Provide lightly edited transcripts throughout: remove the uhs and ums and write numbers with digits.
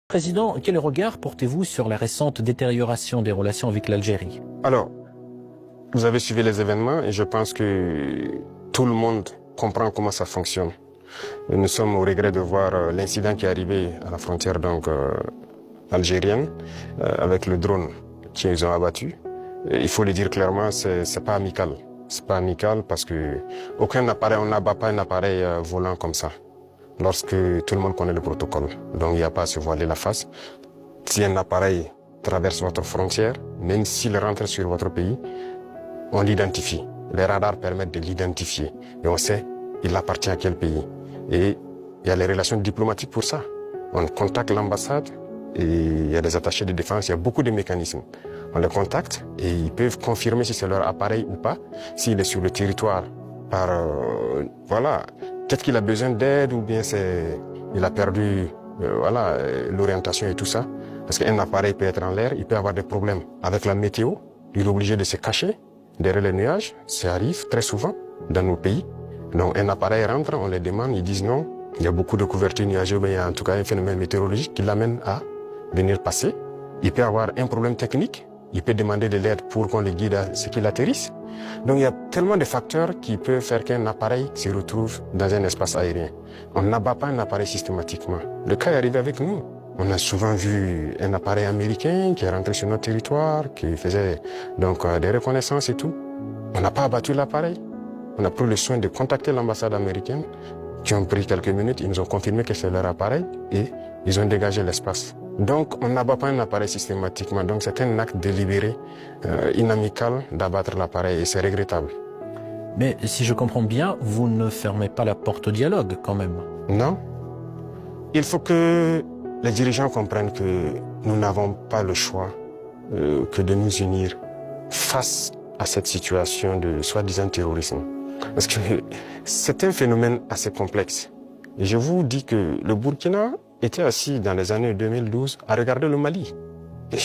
Président, quel regard portez-vous sur la récente détérioration des relations avec l'Algérie? Alors, vous avez suivi les événements et je pense que tout le monde comprend comment ça fonctionne. Et nous sommes au regret de voir l'incident qui est arrivé à la frontière algérienne avec le drone qu'ils ont abattu. Et il faut le dire clairement, c'est pas amical. C'est pas amical parce que aucun appareil, on n'abat pas un appareil volant comme ça. Lorsque tout le monde connaît le protocole. Donc il n'y a pas à se voiler la face. Si un appareil traverse votre frontière, même s'il rentre sur votre pays, on l'identifie. Les radars permettent de l'identifier. Et on sait, il appartient à quel pays. Et il y a les relations diplomatiques pour ça. On contacte l'ambassade et il y a des attachés de défense, il y a beaucoup de mécanismes. On les contacte et ils peuvent confirmer si c'est leur appareil ou pas, s'il est sur le territoire voilà, peut-être qu'il a besoin d'aide ou bien il a perdu l'orientation et tout ça. Parce qu'un appareil peut être en l'air, il peut avoir des problèmes avec la météo. Il est obligé de se cacher derrière les nuages. Ça arrive très souvent dans nos pays. Donc un appareil rentre, on les demande, ils disent non. Il y a beaucoup de couverture nuageuse, mais il y a en tout cas un phénomène météorologique qui l'amène à venir passer. Il peut avoir un problème technique. Il peut demander de l'aide pour qu'on le guide à ce qu'il atterrisse. Donc il y a tellement de facteurs qui peuvent faire qu'un appareil se retrouve dans un espace aérien. On n'abat pas un appareil systématiquement. Le cas est arrivé avec nous. On a souvent vu un appareil américain qui est rentré sur notre territoire, qui faisait des reconnaissances et tout. On n'a pas abattu l'appareil. On a pris le soin de contacter l'ambassade américaine, qui ont pris quelques minutes. Ils nous ont confirmé que c'est leur appareil et ils ont dégagé l'espace. Donc on n'abat pas un appareil systématiquement. Donc c'est un acte délibéré, inamical d'abattre l'appareil et c'est regrettable. Mais si je comprends bien, vous ne fermez pas la porte au dialogue quand même. Non. Il faut que les dirigeants comprennent que nous n'avons pas le choix que de nous unir face à cette situation de soi-disant terrorisme. Parce que c'est un phénomène assez complexe. Et je vous dis que le Burkina était assis dans les années 2012 à regarder le Mali. Et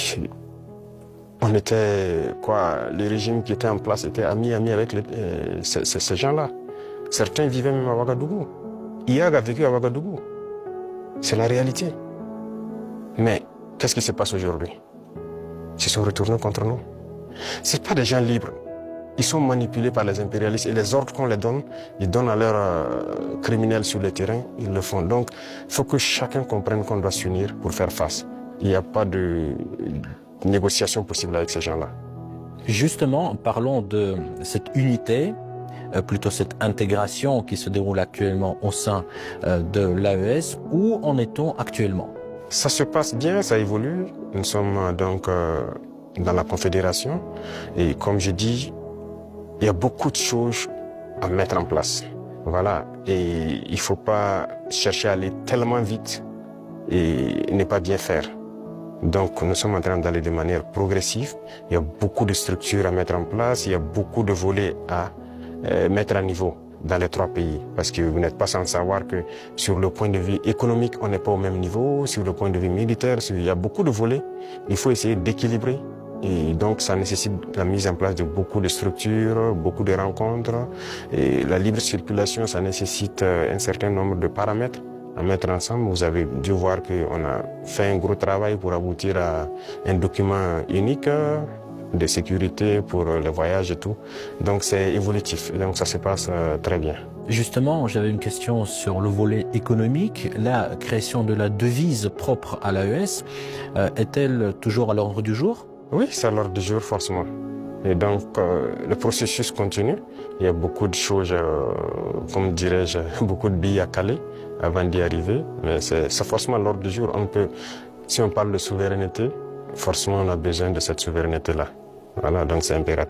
on était, le régime qui était en place était ami avec ces gens-là. Certains vivaient même à Ouagadougou. IAG a vécu à Ouagadougou. C'est la réalité. Mais qu'est-ce qui se passe aujourd'hui? Ils se sont retournés contre nous. Ce ne sont pas des gens libres. Ils sont manipulés par les impérialistes et les ordres qu'on les donne, ils donnent à leurs criminels sur le terrain, ils le font. Donc, il faut que chacun comprenne qu'on doit s'unir pour faire face. Il n'y a pas de négociation possible avec ces gens-là. Justement, parlons de cette unité, plutôt cette intégration qui se déroule actuellement au sein de l'AES. Où en est-on actuellement? Ça se passe bien, ça évolue. Nous sommes dans la Confédération et comme je dis, il y a beaucoup de choses à mettre en place. Voilà. Et il ne faut pas chercher à aller tellement vite et ne pas bien faire. Donc, nous sommes en train d'aller de manière progressive. Il y a beaucoup de structures à mettre en place. Il y a beaucoup de volets à mettre à niveau dans les trois pays. Parce que vous n'êtes pas sans savoir que sur le point de vue économique, on n'est pas au même niveau. Sur le point de vue militaire, il y a beaucoup de volets. Il faut essayer d'équilibrer. Et donc, ça nécessite la mise en place de beaucoup de structures, beaucoup de rencontres. Et la libre circulation, ça nécessite un certain nombre de paramètres à mettre ensemble. Vous avez dû voir qu'on a fait un gros travail pour aboutir à un document unique de sécurité pour les voyages et tout. Donc, c'est évolutif. Donc, ça se passe très bien. Justement, j'avais une question sur le volet économique. La création de la devise propre à l'AES est-elle toujours à l'ordre du jour? Oui, c'est à l'ordre du jour, forcément. Et donc, le processus continue. Il y a beaucoup de choses, comme dirais-je, beaucoup de billes à caler avant d'y arriver. Mais c'est forcément à l'ordre du jour. Si on parle de souveraineté, forcément, on a besoin de cette souveraineté-là. Voilà, donc c'est impératif.